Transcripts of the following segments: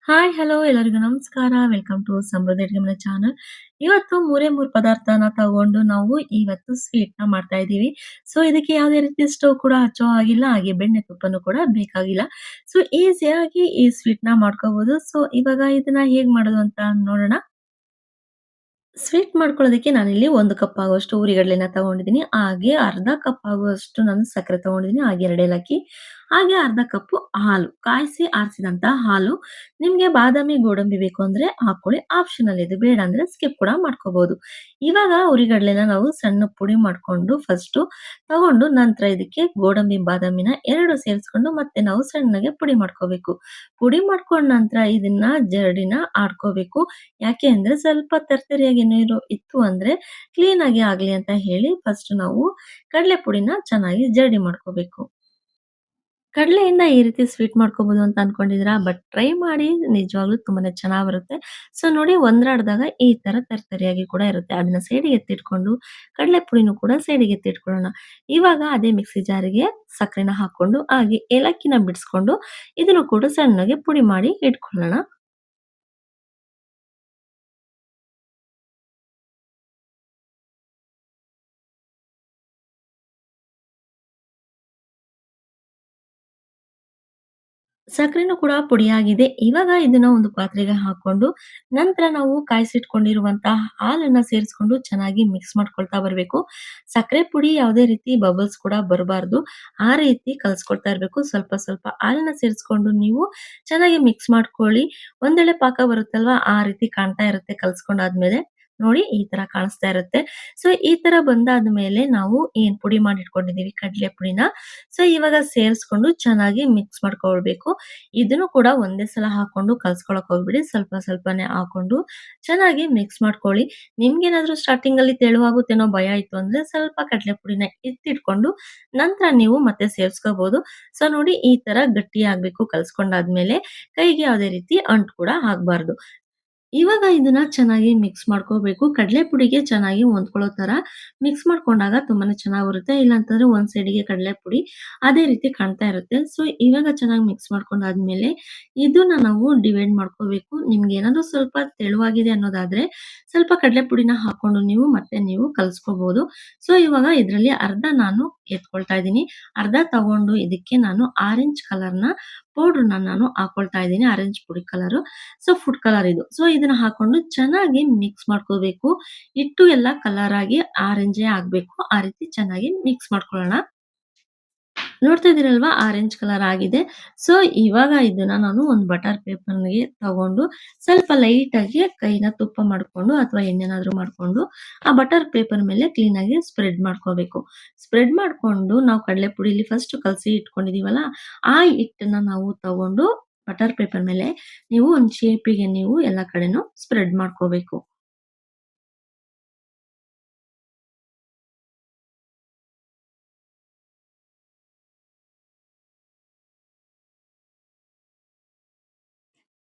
Hi, hello ಎಲ್ಲರಿಗೂ ನಮಸ್ಕಾರ. Welcome to ಸಮೃದ್ಧಿ ಅಡುಗೆ ಮನೆ ಚಾನಲ್. ಇವತ್ತು ಮೂರೇ 3 ಪದಾರ್ಥನ ತಗೊಂಡು ನಾವು ಇವತ್ತು ಸ್ವೀಟ್‌ನ ಮಾಡ್ತಾ ಇದ್ದೀವಿ. ಸೊ, ಇದಕ್ಕೆ ಯಾವುದೇ ರೀತಿ ಸ್ಟವ್ ಕೂಡ ಹಚ್ಚೋ ಹಾಗಿಲ್ಲ, ಹಾಗೆ ಬೆಣ್ಣೆ ತುಪ್ಪನೂ ಕೂಡ ಬೇಕಾಗಿಲ್ಲ. ಸೊ, ಈಸಿಯಾಗಿ ಈ ಸ್ವೀಟ್‌ನ ಮಾಡ್ಕೋಬಹುದು. ಸೊ, ಇವಾಗ ಇದನ್ನ ಹೇಗ್ ಮಾಡೋದು ಅಂತ ನೋಡೋಣ. ಸ್ವೀಟ್ ಮಾಡ್ಕೊಳ್ಳೋದಕ್ಕೆ ನಾನಿಲ್ಲಿ 1 ಕಪ್ ಆಗುವಷ್ಟು ಹುರಿಗಡಲೆನ ತಗೊಂಡಿದ್ದೀನಿ. ಹಾಗೆ ಅರ್ಧ ಕಪ್ ಆಗುವಷ್ಟು ನಾನು ಸಕ್ಕರೆ ತಗೊಂಡಿದ್ದೀನಿ. ಹಾಗೆ 2 ಏಲಕ್ಕಿ, ಹಾಗೆ ಅರ್ಧ ಕಪ್ಪು ಹಾಲು. ಕಾಯಿಸಿ ಆರಿಸಿದಂತ ಹಾಲು. ನಿಮ್ಗೆ ಬಾದಾಮಿ, ಗೋಡಂಬಿ ಬೇಕು ಅಂದ್ರೆ ಹಾಕೊಳ್ಳಿ. ಆಪ್ಷನಲ್ ಇದು. ಬೇಡ ಅಂದ್ರೆ ಸ್ಕಿಪ್ ಕೂಡ ಮಾಡ್ಕೋಬಹುದು. ಇವಾಗ ಹುರಿಗಡಲೆನ ನಾವು ಸಣ್ಣ ಪುಡಿ ಮಾಡ್ಕೊಂಡು ಫಸ್ಟು ತಗೊಂಡು ನಂತರ ಇದಕ್ಕೆ ಗೋಡಂಬಿ, ಬಾದಾಮಿನ 2 ಸೇರಿಸ್ಕೊಂಡು ಮತ್ತೆ ನಾವು ಸಣ್ಣಗೆ ಪುಡಿ ಮಾಡ್ಕೋಬೇಕು. ಪುಡಿ ಮಾಡ್ಕೊಂಡ ನಂತರ ಇದನ್ನ ಜರಡಿನ ಆಡ್ಕೋಬೇಕು. ಯಾಕೆ ಅಂದ್ರೆ ಸ್ವಲ್ಪ ತರ್ತರಿಯಾಗಿ ನೀರು ಇತ್ತು ಅಂದ್ರೆ ಕ್ಲೀನ್ ಆಗಿ ಆಗ್ಲಿ ಅಂತ ಹೇಳಿ ಫಸ್ಟ್ ನಾವು ಕಡಲೆ ಪುಡಿನ ಚೆನ್ನಾಗಿ ಜರಡಿ ಮಾಡ್ಕೋಬೇಕು. ಕಡಲೆಯಿಂದ ಈ ರೀತಿ ಸ್ವೀಟ್ ಮಾಡ್ಕೋಬಹುದು ಅಂತ ಅನ್ಕೊಂಡಿದೀರಾ? ಬಟ್ ಟ್ರೈ ಮಾಡಿ ನಿಜವಾಗ್ಲೂ ತುಂಬಾನೇ ಚೆನ್ನಾಗ್ ಬರುತ್ತೆ. ಸೊ ನೋಡಿ ಒಂದ್ರಾಡ್ದಾಗ ಈ ತರ ತರ್ತರಿಯಾಗಿ ಕೂಡ ಇರುತ್ತೆ. ಅದನ್ನ ಸೈಡಿಗೆ ಎತ್ತಿಟ್ಕೊಂಡು ಕಡಲೆ ಪುಡಿನೂ ಕೂಡ ಸೈಡಿಗೆ ಎತ್ತಿಟ್ಕೊಳ್ಳೋಣ. ಇವಾಗ ಅದೇ ಮಿಕ್ಸಿ ಜಾರಿಗೆ ಸಕ್ಕರೆನ ಹಾಕೊಂಡು ಹಾಗೆ ಏಲಕ್ಕಿನ ಬಿಡಿಸ್ಕೊಂಡು ಇದನ್ನು ಕೂಡ ಸಣ್ಣಗೆ ಪುಡಿ ಮಾಡಿ ಇಟ್ಕೊಳ್ಳೋಣ. ಸಕ್ಕರೆನೂ ಕೂಡ ಪುಡಿಯಾಗಿದೆ. ಇವಾಗ ಇದನ್ನ ಒಂದು ಪಾತ್ರೆಗೆ ಹಾಕೊಂಡು, ನಂತರ ನಾವು ಕಾಯಿಸಿಟ್ಕೊಂಡಿರುವಂತಹ ಹಾಲನ್ನ ಸೇರಿಸ್ಕೊಂಡು ಚೆನ್ನಾಗಿ ಮಿಕ್ಸ್ ಮಾಡ್ಕೊಳ್ತಾ ಬರ್ಬೇಕು. ಸಕ್ಕರೆ ಪುಡಿ ಯಾವುದೇ ರೀತಿ ಬಬಲ್ಸ್ ಕೂಡ ಬರಬಾರ್ದು. ಆ ರೀತಿ ಕಲಿಸ್ಕೊಳ್ತಾ ಇರ್ಬೇಕು. ಸ್ವಲ್ಪ ಸ್ವಲ್ಪ ಹಾಲನ್ನ ಸೇರಿಸ್ಕೊಂಡು ನೀವು ಚೆನ್ನಾಗಿ ಮಿಕ್ಸ್ ಮಾಡ್ಕೊಳ್ಳಿ. ಒಂದೆಳೆ ಪಾಕ ಬರುತ್ತಲ್ವಾ? ಆ ರೀತಿ ಕಾಣ್ತಾ ಇರುತ್ತೆ ಕಲಸ್ಕೊಂಡಾದ್ಮೇಲೆ. ನೋಡಿ ಈ ತರ ಕಾಣಿಸ್ತಾ ಇರುತ್ತೆ. ಸೊ ಈ ತರ ಬಂದಾದ್ಮೇಲೆ ನಾವು ಏನ್ ಪುಡಿ ಮಾಡಿ ಇಟ್ಕೊಂಡಿದೀವಿ ಕಡ್ಲೆ ಪುಡಿನ ಸೊ ಇವಾಗ ಸೇರಿಸ್ಕೊಂಡು ಚೆನ್ನಾಗಿ ಮಿಕ್ಸ್ ಮಾಡ್ಕೊಳ್ಬೇಕು. ಇದನ್ನು ಕೂಡ ಒಂದೇ ಸಲ ಹಾಕೊಂಡು ಕಲ್ಸ್ಕೊಳಕ್ ಹೋಗ್ಬೇಡಿ. ಸ್ವಲ್ಪ ಸ್ವಲ್ಪನೇ ಹಾಕೊಂಡು ಚೆನ್ನಾಗಿ ಮಿಕ್ಸ್ ಮಾಡ್ಕೊಳ್ಳಿ. ನಿಮ್ಗೇನಾದ್ರೂ ಸ್ಟಾರ್ಟಿಂಗ್ ಅಲ್ಲಿ ತೆಳುವಾಗುತ್ತೆ ಅನ್ನೋ ಭಯ ಇತ್ತು ಅಂದ್ರೆ ಸ್ವಲ್ಪ ಕಡ್ಲೆ ಪುಡಿನ ಎತ್ತಿಟ್ಕೊಂಡು ನಂತರ ನೀವು ಮತ್ತೆ ಸೇರ್ಸ್ಕೋಬಹುದು. ಸೊ ನೋಡಿ ಈ ತರ ಗಟ್ಟಿಯಾಗ್ಬೇಕು ಕಲ್ಸ್ಕೊಂಡಾದ್ಮೇಲೆ ಕೈಗೆ ಯಾವುದೇ ರೀತಿ ಅಂಟು ಕೂಡ ಆಗ್ಬಾರ್ದು. ಇವಾಗ ಇದನ್ನ ಚೆನ್ನಾಗಿ ಮಿಕ್ಸ್ ಮಾಡ್ಕೋಬೇಕು. ಕಡಲೆ ಪುಡಿಗೆ ಚೆನ್ನಾಗಿ ಹೊಂದ್ಕೊಳ್ಳೋ ತರ ಮಿಕ್ಸ್ ಮಾಡ್ಕೊಂಡಾಗ ತುಂಬಾನೇ ಚೆನ್ನಾಗ್ ಬರುತ್ತೆ. ಇಲ್ಲಾಂತಂದ್ರೆ ಒಂದ್ ಸೈಡಿಗೆ ಕಡಲೆ ಪುಡಿ ಅದೇ ರೀತಿ ಕಾಣ್ತಾ ಇರುತ್ತೆ. ಸೊ ಇವಾಗ ಚೆನ್ನಾಗಿ ಮಿಕ್ಸ್ ಮಾಡ್ಕೊಂಡಾದ್ಮೇಲೆ ಇದನ್ನ ನಾವು ಡಿವೈಡ್ ಮಾಡ್ಕೋಬೇಕು. ನಿಮ್ಗೆ ಏನಾದ್ರು ಸ್ವಲ್ಪ ತೆಳುವಾಗಿದೆ ಅನ್ನೋದಾದ್ರೆ ಸ್ವಲ್ಪ ಕಡಲೆ ಪುಡಿನ ಹಾಕೊಂಡು ನೀವು ಕಲ್ಸ್ಕೋಬಹುದು. ಸೊ ಇವಾಗ ಇದ್ರಲ್ಲಿ ಅರ್ಧ ನಾನು ಎತ್ಕೊಳ್ತಾ ಇದ್ದೀನಿ. ಅರ್ಧ ತಗೊಂಡು ಇದಕ್ಕೆ ನಾನು ಆರೆಂಜ್ ಕಲರ್‌ನ ಪೌಡರ್‌ನ ನಾನು ಹಾಕೊಳ್ತಾ ಇದ್ದೀನಿ. Orange food colour. So food colour ಇದು. ಸೊ ಇದನ್ನ ಹಾಕೊಂಡು ಚೆನ್ನಾಗಿ ಮಿಕ್ಸ್ ಮಾಡ್ಕೋಬೇಕು. ಹಿಟ್ಟು ಎಲ್ಲ ಕಲರ್ ಆಗಿ ಆರೆಂಜೇ ಆಗ್ಬೇಕು. ಆ ರೀತಿ ಚೆನ್ನಾಗಿ ಮಿಕ್ಸ್ ಮಾಡ್ಕೊಳ್ಳೋಣ. ನೋಡ್ತಾ ಇದ್ದೀರಲ್ವಾ ಆರೆಂಜ್ ಕಲರ್ ಆಗಿದೆ. ಸೊ ಇವಾಗ ಇದನ್ನ ನಾನು ಒಂದು ಬಟರ್ ಪೇಪರ್‌ಗೆ ತಗೊಂಡು ಸ್ವಲ್ಪ ಲೈಟಾಗಿ ಕೈನ ತುಪ್ಪ ಮಾಡ್ಕೊಂಡು ಅಥವಾ ಎಣ್ಣೆನಾದ್ರೂ ಮಾಡ್ಕೊಂಡು ಆ ಬಟರ್ ಪೇಪರ್ ಮೇಲೆ ಕ್ಲೀನಾಗಿ ಸ್ಪ್ರೆಡ್ ಮಾಡ್ಕೋಬೇಕು. ಸ್ಪ್ರೆಡ್ ಮಾಡ್ಕೊಂಡು ನಾವು ಕಡಲೆ ಪುಡಿಲಿ ಫಸ್ಟ್ ಕಲಸಿ ಇಟ್ಕೊಂಡಿದೀವಲ್ಲ, ಆ ಹಿಟ್ಟನ್ನ ನಾವು ತಗೊಂಡು ಬಟರ್ ಪೇಪರ್ ಮೇಲೆ ನೀವು ಒಂದು ಶೇಪಿಗೆ ನೀವು ಎಲ್ಲಾ ಕಡೆನೂ ಸ್ಪ್ರೆಡ್ ಮಾಡ್ಕೋಬೇಕು.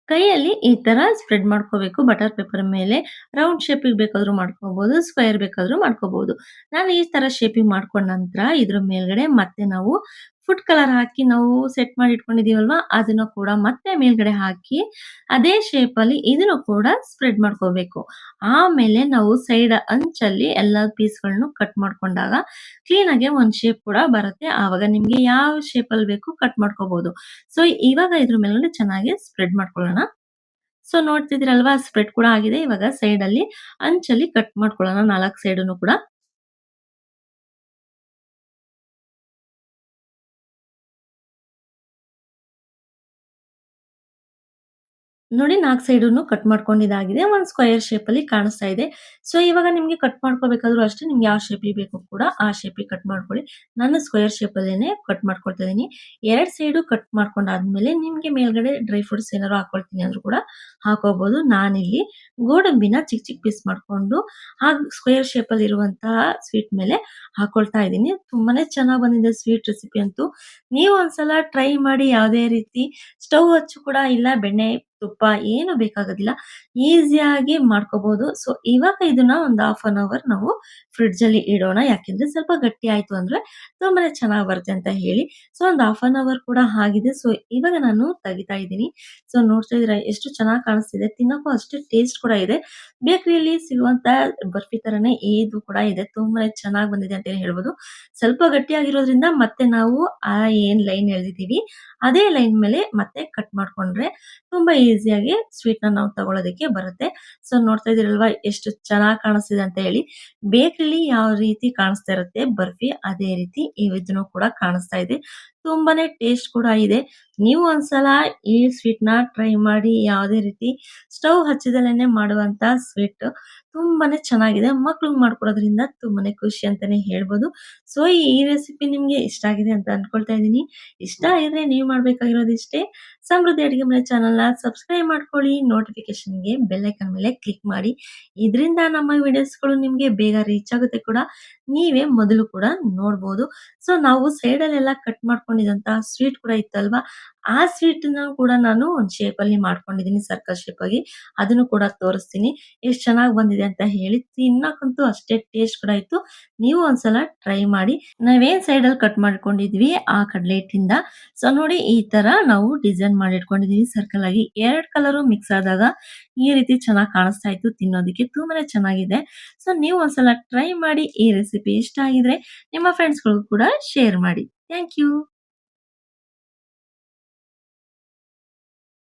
ಕೈಯಲ್ಲಿ ಈ ತರ ಸ್ಪ್ರೆಡ್ ಮಾಡ್ಕೋಬೇಕು ಬಟರ್ ಪೇಪರ್ ಮೇಲೆ. ರೌಂಡ್ ಶೇಪಿಗೆ ಬೇಕಾದ್ರೂ ಮಾಡ್ಕೋಬಹುದು, ಸ್ಕ್ವೇರ್ ಬೇಕಾದ್ರೂ ಮಾಡ್ಕೋಬಹುದು. ನಾನು ಈ ತರ ಶೇಪಿಂಗ್ ಮಾಡ್ಕೊಂಡ ನಂತರ ಇದ್ರ ಮೇಲ್ಗಡೆ ಮತ್ತೆ ನಾವು ಫುಡ್ ಕಲರ್ ಹಾಕಿ ನಾವು ಸೆಟ್ ಮಾಡಿ ಇಟ್ಕೊಂಡಿದೀವಲ್ವಾ, ಅದನ್ನ ಕೂಡ ಮತ್ತೆ ಮೇಲ್ಗಡೆ ಹಾಕಿ ಅದೇ ಶೇಪಲ್ಲಿ ಇದನ್ನು ಕೂಡ ಸ್ಪ್ರೆಡ್ ಮಾಡ್ಕೋಬೇಕು. ಆಮೇಲೆ ನಾವು ಸೈಡ್ ಅಂಚಲ್ಲಿ ಎಲ್ಲಾ ಪೀಸ್‌ಗಳನ್ನು ಕಟ್ ಮಾಡ್ಕೊಂಡಾಗ ಕ್ಲೀನಾಗಿ ಒಂದ್ ಶೇಪ್ ಕೂಡ ಬರುತ್ತೆ. ಆವಾಗ ನಿಮ್ಗೆ ಯಾವ ಶೇಪಲ್ಲಿ ಬೇಕು ಕಟ್ ಮಾಡ್ಕೋಬಹುದು. ಸೊ ಇವಾಗ ಇದ್ರ ಮೇಲ್ಗಡೆ ಚೆನ್ನಾಗಿ ಸ್ಪ್ರೆಡ್ ಮಾಡ್ಕೊಳ್ಳೋಣ. ಸೊ ನೋಡ್ತಿದ್ದೀರಲ್ವಾ ಸ್ಪ್ರೆಡ್ ಕೂಡ ಆಗಿದೆ. ಇವಾಗ ಸೈಡಲ್ಲಿ ಅಂಚಲ್ಲಿ ಕಟ್ ಮಾಡ್ಕೊಳ್ಳೋಣ 4 ಸೈಡನ್ನು ಕೂಡ. ನೋಡಿ 4 ಸೈಡನ್ನು ಕಟ್ ಮಾಡ್ಕೊಂಡಿದ್ದಾಗಿದೆ. ಒಂದು ಸ್ಕ್ವೇರ್ ಶೇಪಲ್ಲಿ ಕಾಣಿಸ್ತಾ ಇದೆ. ಸೊ ಇವಾಗ ನಿಮ್ಗೆ ಕಟ್ ಮಾಡ್ಕೋಬೇಕಾದ್ರೂ ಅಷ್ಟೇ ನಿಮ್ಗೆ ಯಾವ ಶೇಪಿಗೆ ಬೇಕು ಕೂಡ ಆ ಶೇಪಿಗೆ ಕಟ್ ಮಾಡ್ಕೊಳ್ಳಿ. ನಾನು ಸ್ಕ್ವೇರ್ ಶೇಪಲ್ಲೇನೆ ಕಟ್ ಮಾಡ್ಕೊಳ್ತಾ ಇದೀನಿ. 2 ಸೈಡು ಕಟ್ ಮಾಡ್ಕೊಂಡಾದ್ಮೇಲೆ ನಿಮ್ಗೆ ಮೇಲ್ಗಡೆ ಡ್ರೈ ಫ್ರೂಟ್ಸ್ ಏನಾದ್ರು ಹಾಕೊಳ್ತೀನಿ ಅಂದ್ರೂ ಕೂಡ ಹಾಕೋಬಹುದು. ನಾನಿಲ್ಲಿ ಗೋಡಂಬಿನ ಚಿಕ್ಕ ಚಿಕ್ಕ ಪೀಸ್ ಮಾಡ್ಕೊಂಡು ಆ ಸ್ಕ್ವೇರ್ ಶೇಪಲ್ಲಿ ಇರುವಂತಹ ಸ್ವೀಟ್ ಮೇಲೆ ಹಾಕೊಳ್ತಾ ಇದೀನಿ. ತುಂಬಾನೇ ಚೆನ್ನಾಗ್ ಬಂದಿದೆ ಸ್ವೀಟ್ ರೆಸಿಪಿ ಅಂತೂ. ನೀವು ಒಂದ್ಸಲ ಟ್ರೈ ಮಾಡಿ ಯಾವುದೇ ರೀತಿ ಸ್ಟವ್ ಹಚ್ಚು ಕೂಡ ಇಲ್ಲ, ಬೆಣ್ಣೆ ತುಪ್ಪ ಏನು ಬೇಕಾಗೋದಿಲ್ಲ. ಈಸಿಯಾಗಿ ಮಾಡ್ಕೋಬಹುದು. ಸೊ, ಇವಾಗ ಇದನ್ನ ಒಂದು ಹಾಫ್ ಅನ್ ಅವರ್ ನಾವು ಫ್ರಿಡ್ಜಲ್ಲಿ ಇಡೋಣ. ಯಾಕೆಂದ್ರೆ ಸ್ವಲ್ಪ ಗಟ್ಟಿ ಆಯ್ತು ಅಂದ್ರೆ ತುಂಬಾನೇ ಚೆನ್ನಾಗ್ ಬರುತ್ತೆ ಅಂತ ಹೇಳಿ. ಸೊ, ಒಂದು ಹಾಫ್ ಅನ್ ಅವರ್ ಕೂಡ ಆಗಿದೆ. ಸೊ, ಇವಾಗ ನಾನು ತೆಗಿತಾ ಇದ್ದೀನಿ. ಸೊ, ನೋಡ್ತಾ ಇದ್ದೀರಾ ಎಷ್ಟು ಚೆನ್ನಾಗ್ ಕಾಣಿಸ್ತಿದೆ. ತಿನ್ನಕ್ಕೂ ಅಷ್ಟೇ ಟೇಸ್ಟ್ ಕೂಡ ಇದೆ. ಬೇಕರಿಯಲ್ಲಿ ಸಿಗುವಂತ ಬರ್ಫಿ ತರನೇ ಇದು ಕೂಡ ಇದೆ. ತುಂಬಾನೇ ಚೆನ್ನಾಗ್ ಬಂದಿದೆ ಅಂತಾನೆ ಹೇಳ್ಬೋದು. ಸ್ವಲ್ಪ ಗಟ್ಟಿಯಾಗಿರೋದ್ರಿಂದ ಮತ್ತೆ ನಾವು ಆ ಏನ್ ಲೈನ್ ಎಳ್ದಿದೀವಿ, ಅದೇ ಲೈನ್ ಮೇಲೆ ಮತ್ತೆ ಕಟ್ ಮಾಡ್ಕೊಂಡ್ರೆ ತುಂಬಾ ಈಸಿಯಾಗಿ ಸ್ವೀಟ್‌ನ ನಾವು ತಗೊಳ್ಳೋದಕ್ಕೆ ಬರುತ್ತೆ. ಸೊ, ನೋಡ್ತಾ ಇದ್ದೀರಲ್ವಾ ಎಷ್ಟು ಚೆನ್ನಾಗ್ ಕಾಣಿಸ್ತಿದೆ ಅಂತ ಹೇಳಿ. ಬೇಕರಿಲಿ ಯಾವ ರೀತಿ ಕಾಣಿಸ್ತಾ ಇರುತ್ತೆ ಬರ್ಫಿ, ಅದೇ ರೀತಿ ಇದನ್ನು ಕೂಡ ಕಾಣಿಸ್ತಾ ಇದೆ. ತುಂಬಾನೇ ಟೇಸ್ಟ್ ಕೂಡ ಇದೆ. ನೀವು ಒಂದ್ಸಲ ಈ ಸ್ವೀಟ್‌ನ ಟ್ರೈ ಮಾಡಿ. ಯಾವುದೇ ರೀತಿ ಸ್ಟವ್ ಹಚ್ಚಿದಲೇನೆ ಮಾಡುವಂತ ಸ್ವೀಟ್ ತುಂಬಾನೇ ಚೆನ್ನಾಗಿದೆ. ಮಕ್ಳಿಗೆ ಮಾಡ್ಕೊಡೋದ್ರಿಂದ ತುಂಬಾನೇ ಖುಷಿ ಅಂತಾನೆ ಹೇಳ್ಬೋದು. ಸೊ, ಈ ರೆಸಿಪಿ ನಿಮ್ಗೆ ಇಷ್ಟ ಆಗಿದೆ ಅಂತ ಅನ್ಕೊಳ್ತಾ ಇದ್ದೀನಿ. ಇಷ್ಟ ಆಗಿದ್ರೆ ನೀವು ಮಾಡ್ಬೇಕಾಗಿರೋದು ಇಷ್ಟೇ. ಸಮೃದ್ಧಿ ಅಡುಗೆ ಮನೆ ಚಾನಲ್‌ನ ಸಬ್ಸ್ಕ್ರೈಬ್ ಮಾಡ್ಕೊಳ್ಳಿ. ನೋಟಿಫಿಕೇಷನ್‌ಗೆ ಬೆಲ್ ಐಕಾನ್ ಮೇಲೆ ಕ್ಲಿಕ್ ಮಾಡಿ. ಇದರಿಂದ ನಮ್ಮ ವಿಡಿಯೋಸ್‌ಗಳು ನಿಮ್ಗೆ ಬೇಗ ರೀಚ್ ಆಗುತ್ತೆ ಕೂಡ. ನೀವೇ ಮೊದಲು ಕೂಡ ನೋಡ್ಬೋದು. ಸೊ, ನಾವು ಸೈಡಲ್ಲೆಲ್ಲ ಕಟ್ ಮಾಡ್ಕೊಂಡಿದ್ದಂತ ಸ್ವೀಟ್ ಕೂಡ ಇತ್ತಲ್ವಾ, ಆ ಸ್ವೀಟನ್ನ ಕೂಡ ನಾನು ಒಂದು ಶೇಪಲ್ಲಿ ಮಾಡ್ಕೊಂಡಿದ್ದೀನಿ ಸರ್ಕಲ್ ಶೇಪಾಗಿ. ಅದನ್ನು ಕೂಡ ತೋರಿಸ್ತೀನಿ. ಎಷ್ಟು ಚೆನ್ನಾಗಿ ಬಂದಿದೆ ಅಂತ ಹೇಳಿ. ತಿನ್ನಕ್ಕಂತೂ ಅಷ್ಟೇ ಟೇಸ್ಟ್ ಕೂಡ ಇತ್ತು. ನೀವು ಒಂದ್ಸಲ ಟ್ರೈ ಮಾಡಿ. ನಾವೇನ್ ಸೈಡಲ್ಲಿ ಕಟ್ ಮಾಡ್ಕೊಂಡಿದ್ವಿ ಆ ಕಡ್ಲೆ ಹಿಟ್ಟಿಂದ. ಸೊ, ನೋಡಿ ಈ ತರ ನಾವು ಡಿಸೈನ್ ಮಾಡಿ ಇಟ್ಕೊಂಡಿದೀವಿ ಸರ್ಕಲ್ ಆಗಿ. 2 ಕಲರು ಮಿಕ್ಸ್ ಆದಾಗ ಈ ರೀತಿ ಚೆನ್ನಾಗಿ ಕಾಣಿಸ್ತಾ ಇತ್ತು. ತಿನ್ನೋದಕ್ಕೆ ತುಂಬಾನೇ ಚೆನ್ನಾಗಿದೆ. ಸೊ, ನೀವು ಒಂದ್ಸಲ ಟ್ರೈ ಮಾಡಿ. ಈ ರೆಸಿಪಿ ಇಷ್ಟ ಆಗಿದ್ರೆ ನಿಮ್ಮ ಫ್ರೆಂಡ್ಸ್‌ಗಳಿಗೂ ಕೂಡ ಶೇರ್ ಮಾಡಿ. Thank you.